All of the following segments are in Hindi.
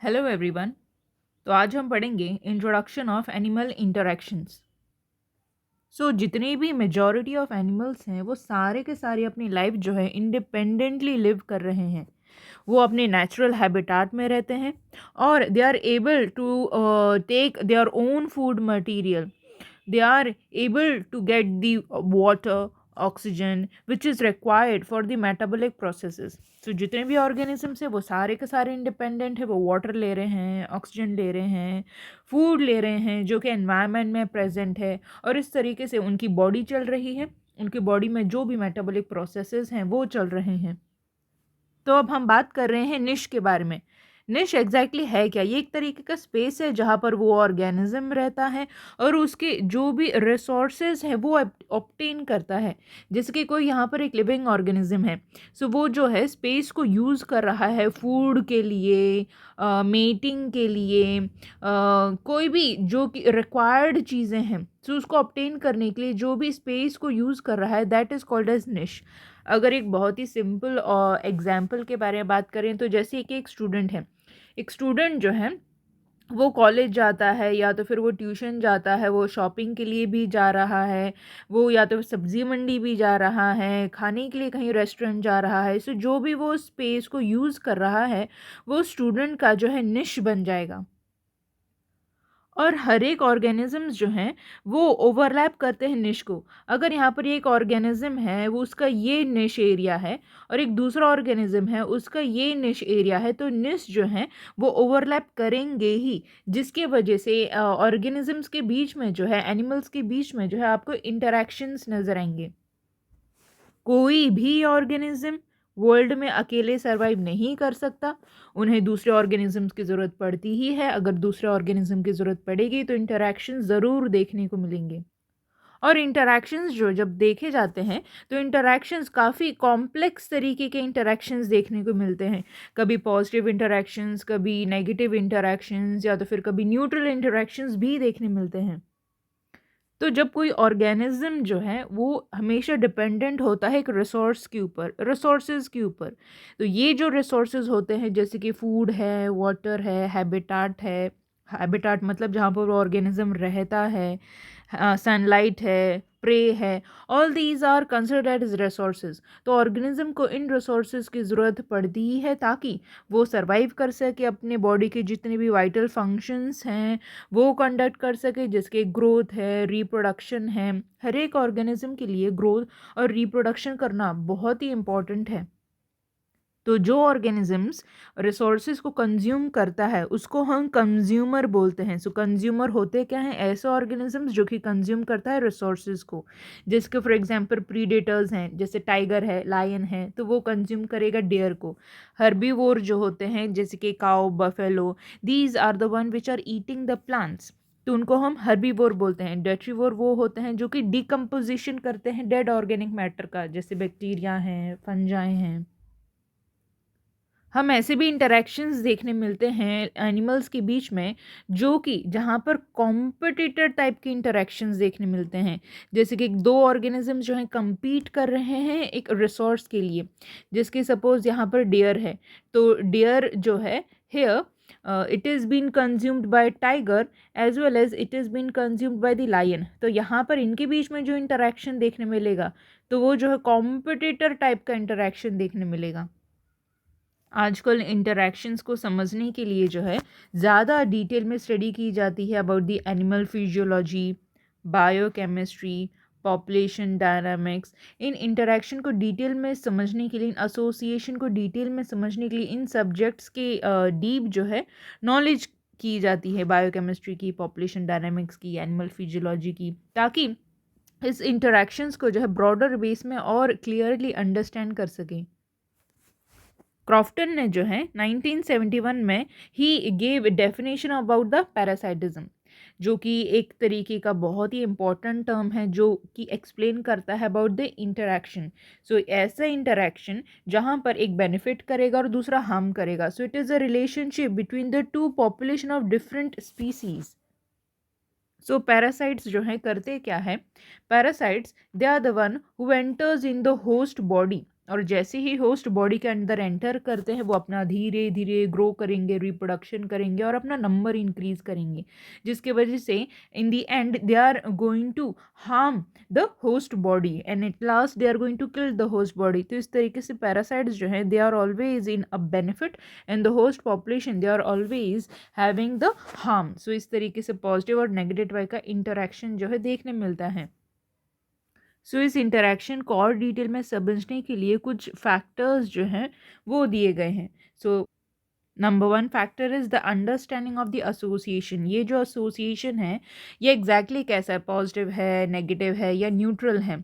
Hello everyone. तो आज हम पढ़ेंगे इंट्रोडक्शन ऑफ एनिमल इंटरैक्शंस। जितने भी मेजॉरिटी ऑफ एनिमल्स हैं वो सारे के सारे अपनी लाइफ जो है इंडिपेंडेंटली लिव कर रहे हैं। वो अपने नेचुरल हैबिटाट में रहते हैं और they are able to take their own food material. They are able to get the water, oxygen which is required for the metabolic processes. So जितने भी organisms है वो सारे के सारे इंडिपेंडेंट है। वो वाटर ले रहे हैं, ऑक्सीजन ले रहे हैं, फूड ले रहे हैं जो कि एनवायरनमेंट में प्रेजेंट है, और इस तरीके से उनकी बॉडी चल रही है। उनकी बॉडी में जो भी मेटाबॉलिक प्रोसेसेस हैं वो चल रहे हैं। तो अब हम बात कर रहे हैं निश के बारे में। निश एग्जैक्टली है क्या? ये एक तरीके का स्पेस है जहाँ पर वो ऑर्गेनिज्म रहता है और उसके जो भी रिसोर्सेज है वो ऑब्टेन करता है। जैसे कि कोई यहाँ पर एक लिविंग ऑर्गेनिज्म है, सो वो जो है स्पेस को यूज़ कर रहा है फूड के लिए, मेटिंग के लिए, कोई भी जो कि रिक्वायर्ड चीज़ें हैं, सो उसको ऑब्टेन करने के लिए जो भी स्पेस को यूज़ कर रहा है दैट इज़ कॉल्ड एज निश। अगर एक बहुत ही सिंपल एग्जाम्पल के बारे में बात करें तो जैसे कि एक स्टूडेंट है। एक स्टूडेंट जो है वो कॉलेज जाता है या तो फिर वो ट्यूशन जाता है, वो शॉपिंग के लिए भी जा रहा है, वो या तो सब्जी मंडी भी जा रहा है, खाने के लिए कहीं रेस्टोरेंट जा रहा है। सो जो भी वो स्पेस को यूज़ कर रहा है वो स्टूडेंट का जो है निश बन जाएगा। और हर एक ऑर्गेनिजम्स जो हैं वो ओवरलैप करते हैं निश को। अगर यहाँ पर एक ऑर्गेनिज्म है वो उसका ये निश एरिया है और एक दूसरा ऑर्गेनिज्म है उसका ये निश एरिया है, तो निश जो है वो ओवरलैप करेंगे ही, जिसके वजह से ऑर्गेनिजम्स के बीच में जो है, एनिमल्स के बीच में जो है आपको इंटरैक्शंस नज़र आएंगे। कोई भी ऑर्गेनिज्म वर्ल्ड में अकेले सरवाइव नहीं कर सकता। उन्हें दूसरे ऑर्गेनिजम्स की ज़रूरत पड़ती ही है। अगर दूसरे ऑर्गेनिज्म की ज़रूरत पड़ेगी तो इंटरैक्शन ज़रूर देखने को मिलेंगे। और इंटरैक्शंस जो जब देखे जाते हैं तो इंटरैक्शंस काफ़ी कॉम्प्लेक्स तरीके के इंटरैक्शंस देखने को मिलते हैं। कभी पॉजिटिव इंटरैक्शंस, कभी नेगेटिव इंटरैक्शंस, या तो फिर कभी न्यूट्रल इंटरैक्शंस भी देखने मिलते हैं। तो जब कोई ऑर्गेनिज्म जो है वो हमेशा डिपेंडेंट होता है एक रिसोर्स के ऊपर, रिसोर्सेज के ऊपर। तो ये जो रिसोर्सेज होते हैं जैसे कि फूड है, वाटर है, हैबिटाट है। हैबिटाट मतलब जहाँ पर ऑर्गेनिज्म रहता है, सनलाइट है, प्रे है, all these are considered as resources. तो ऑर्गेनिज्म को इन रिसोर्सेज की ज़रूरत पड़ती ही है ताकि वो सरवाइव कर सके, अपने बॉडी के जितने भी वाइटल फंक्शंस हैं वो कंडक्ट कर सके, जिसके ग्रोथ है, रिप्रोडक्शन है। हर एक ऑर्गेनिज्म के लिए ग्रोथ और रिप्रोडक्शन करना बहुत ही इम्पॉर्टेंट है। तो जो ऑर्गेनिजम्स रिसोर्सेज को कंज्यूम करता है उसको हम कंज्यूमर बोलते हैं। सो कंज्यूमर होते क्या हैं? ऐसे ऑर्गेनिजम्स जो कि कंज्यूम करता है रिसोर्सेज को। जिसके फॉर एग्जांपल प्रीडेटर्स हैं, जैसे टाइगर है, लायन है, तो वो कंज्यूम करेगा डियर को। हर्बीवोर जो होते हैं जैसे कि cow, buffalo, these are the one which are eating the plants, तो उनको हम हर्बीवोर बोलते हैं। डेट्रीवोर वो होते हैं जो कि डिकम्पोजिशन करते हैं डेड ऑर्गेनिक मैटर का, जैसे बैक्टीरिया हैं, फंजाई हैं। हम ऐसे भी इंटरैक्शंस देखने मिलते हैं एनिमल्स के बीच में जो कि जहाँ पर कॉम्पिटिटर टाइप के इंटरैक्शंस देखने मिलते हैं। जैसे कि दो ऑर्गेनिजम्स जो हैं compete कर रहे हैं एक रिसोर्स के लिए। जिसके सपोज यहाँ पर डियर है, तो डियर जो है here it is been consumed by tiger as well as it is been consumed by the lion. तो यहाँ पर इनके बीच में जो इंटरैक्शन देखने मिलेगा तो वो जो है कॉम्पिटिटर टाइप का इंटरैक्शन देखने मिलेगा। आजकल इंटरैक्शंस को समझने के लिए जो है ज़्यादा डिटेल में स्टडी की जाती है about the animal physiology, biochemistry, population dynamics. In interaction को डिटेल में समझने के लिए, इन एसोसिएशन को डिटेल में समझने के लिए इन सब्जेक्ट्स के डीप जो है नॉलेज की जाती है, बायोकेमिस्ट्री की, पॉपुलेशन डायनामिक्स की, एनिमल फिजियोलॉजी की, ताकि इस इंटरैक्शंस को जो है ब्रॉडर बेस में और क्लियरली अंडरस्टैंड कर सकें। क्रॉफ्टन ने जो है 1971 में he gave definition about the parasitism, जो कि एक तरीके का बहुत ही इम्पोर्टेंट टर्म है जो कि एक्सप्लेन करता है अबाउट द इंटरैक्शन। सो ऐसा इंटरैक्शन जहाँ पर एक बेनिफिट करेगा और दूसरा हार्म करेगा। So it is a relationship between the two population of different species. So parasites जो हैं करते क्या है? Parasites they are the one who enters in the host body और जैसे ही होस्ट बॉडी के अंदर एंटर करते हैं वो अपना धीरे धीरे ग्रो करेंगे, रिप्रोडक्शन करेंगे और अपना नंबर इंक्रीज करेंगे, जिसके वजह से in the end they are going to harm the host body and at last they are going to kill the host body. तो इस तरीके से पैरासाइट्स जो हैं they are always in a benefit and the host population they are always having the harm. So इस तरीके से पॉजिटिव और नेगेटिव वाई का इंटरेक्शन जो है देखने मिलता है। सो इस इंटरेक्शन को और डिटेल में समझने के लिए कुछ फैक्टर्स जो हैं वो दिए गए हैं। So number 1 factor is the understanding of the association. ये जो एसोसिएशन है ये एग्जैक्टली कैसा है, पॉजिटिव है, नेगेटिव है या न्यूट्रल है।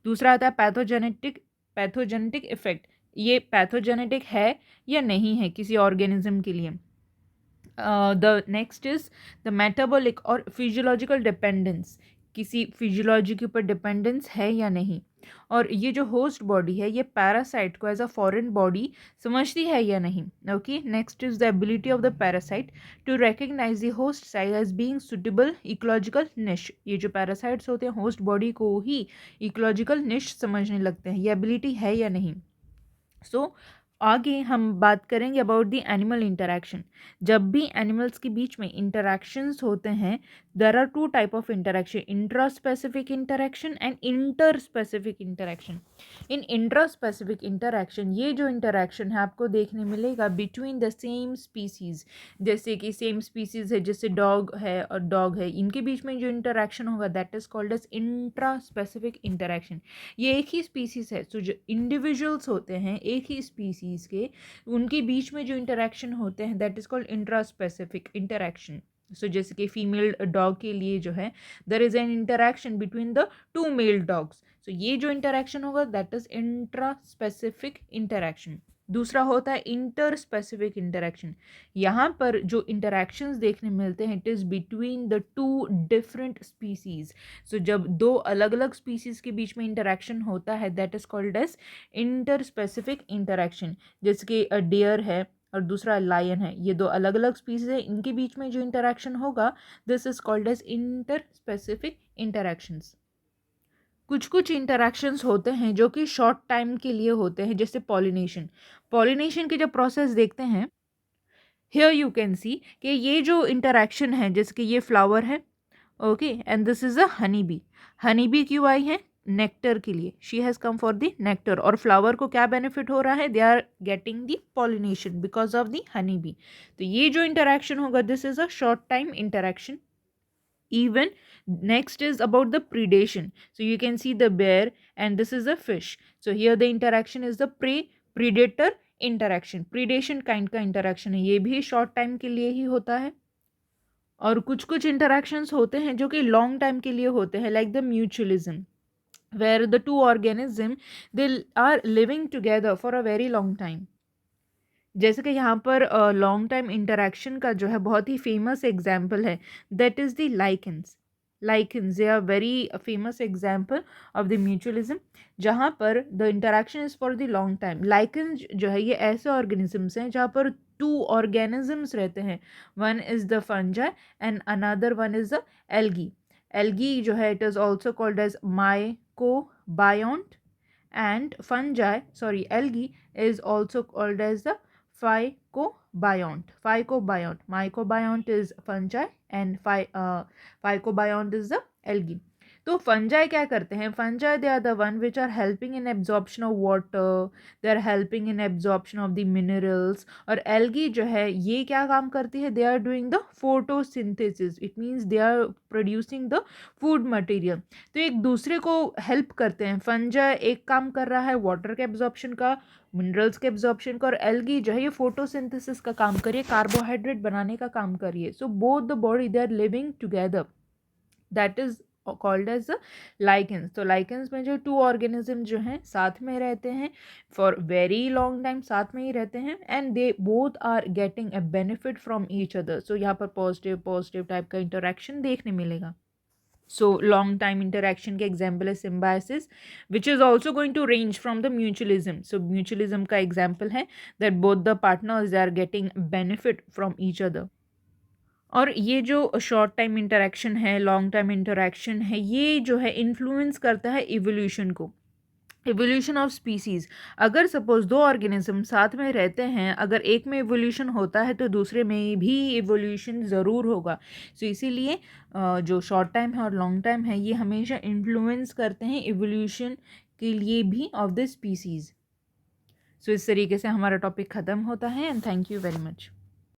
दूसरा आता है पैथोजेनेटिक इफेक्ट, ये पैथोजेनेटिक है या नहीं है किसी ऑर्गेनिज्म के लिए। The next is the metabolic और फिजियोलॉजिकल डिपेंडेंस, किसी फिजियोलॉजी के ऊपर डिपेंडेंस है या नहीं। और ये जो होस्ट बॉडी है ये पैरासाइट को एज अ फॉरेन बॉडी समझती है या नहीं। Okay, next is the ability of the parasite to recognise the host site as being suitable ecological niche. ये जो पैरासाइट्स होते हैं होस्ट बॉडी को ही इकोलॉजिकल निश समझने लगते हैं, ये एबिलिटी है या नहीं। सो आगे हम बात करेंगे अबाउट द एनिमल इंटरैक्शन। जब भी एनिमल्स के बीच में इंटरैक्शंस होते हैं there are two type of interaction, intra specific interaction and inter specific interaction. In intra specific interaction ये जो इंटरैक्शन है आपको देखने मिलेगा बिटवीन द सेम स्पीसीज, जैसे कि सेम स्पीसीज है जैसे डॉग है और डॉग है, इनके बीच में जो इंटरैक्शन होगा that is called as intra specific interaction. ये एक ही स्पीसीज है, सो जो इंडिविजुअल्स होते हैं एक ही स्पीसीज के उनके बीच में जो इंटरैक्शन होते हैं that is called intra specific interaction. So जैसे कि फीमेल डॉग के लिए जो है there is an interaction between the two male dogs, so ये जो इंटरैक्शन होगा that is intra specific interaction. दूसरा होता है इंटर स्पेसिफिक इंटरैक्शन। यहाँ पर जो इंटरैक्शंस देखने मिलते हैं it is between the two different species. So जब दो अलग अलग स्पीसीज के बीच में इंटरैक्शन होता है that is called as inter specific interaction. जैसे कि डियर है और दूसरा लायन है, ये दो अलग अलग स्पीसीज है, इनके बीच में जो इंटरैक्शन होगा this is called as inter specific interactions. कुछ कुछ इंटरैक्शंस होते हैं जो कि शॉर्ट टाइम के लिए होते हैं, जैसे पॉलिनेशन। पॉलिनेशन के जब प्रोसेस देखते हैं हियर यू कैन सी कि ये जो इंटरैक्शन है जैसे कि ये फ्लावर है, okay, and this is a honey bee. Honey bee क्यों आई है, नेक्टर के लिए, she has come for the nectar. और फ्लावर को क्या बेनिफिट हो रहा है, they are getting the pollination because of the honey bee. तो ये जो इंटरैक्शन होगा this is a short time interaction. Even next is about the predation. So you can see the bear and this is a fish. So here the interaction is the prey predator interaction. Predation kind का interaction है, ये भी short time के लिए ही होता है। और कुछ कुछ interactions होते हैं जो कि long time के लिए होते हैं, like the mutualism where the two organism they are living together for a very long time. जैसे कि यहाँ पर लॉन्ग टाइम इंटरैक्शन का जो है बहुत ही फेमस एग्जाम्पल है that is the lichens. Lichens they are very famous example of the mutualism जहाँ पर the interaction is for the long time. Lichens जो है ये ऐसे ऑर्गेनिजम्स हैं जहाँ पर टू ऑर्गेनिजम्स रहते हैं, one is the fungi and another one is the algae. Algae जो है it is also called as mycobiont and fungi sorry algae is also called as the phycobiont. Phycobiont. Mycobiont is fungi and phycobiont is the algae. तो फंजाई क्या करते हैं, fungi they are the one which are helping in absorption of water, they are helping in absorption of the minerals. और एल्गी जो है ये क्या काम करती है, they are doing the photosynthesis, it means they are producing the food material. तो एक दूसरे को हेल्प करते हैं। फंजाई एक काम कर रहा है वाटर के एब्जॉर्प्शन का, मिनरल्स के एब्जॉर्प्शन का, और एल्गी जो है ये फोटोसिंथेसिस का काम करिए, कार्बोहाइड्रेट बनाने का काम करिए। So both the body they are living together, that is called as the lichens. तो लाइकेंस में जो टू ऑर्गेनिज्म जो हैं साथ में रहते हैं फॉर वेरी लॉन्ग टाइम, साथ में ही रहते हैं and they both are getting a benefit from each other. So यहाँ पर पॉजिटिव पॉजिटिव टाइप का इंटरेक्शन देखने मिलेगा। So long time interaction के example है symbiosis which is also going to range from the mutualism. So mutualism का example है that both the partners are getting benefit from each other. और ये जो शॉर्ट टाइम इंटरेक्शन है, लॉन्ग टाइम इंटरेक्शन है, ये जो है इन्फ्लुएंस करता है इवोल्यूशन को। इवोल्यूशन ऑफ स्पीसीज, अगर सपोज दो ऑर्गेनिज्म साथ में रहते हैं, अगर एक में इवोल्यूशन होता है तो दूसरे में भी इवोल्यूशन ज़रूर होगा। सो इसीलिए जो शॉर्ट टाइम है और लॉन्ग टाइम है ये हमेशा इन्फ्लुएंस करते हैं इवोल्यूशन के लिए भी ऑफ द स्पीसीज। सो इस तरीके से हमारा टॉपिक ख़त्म होता है and thank you very much.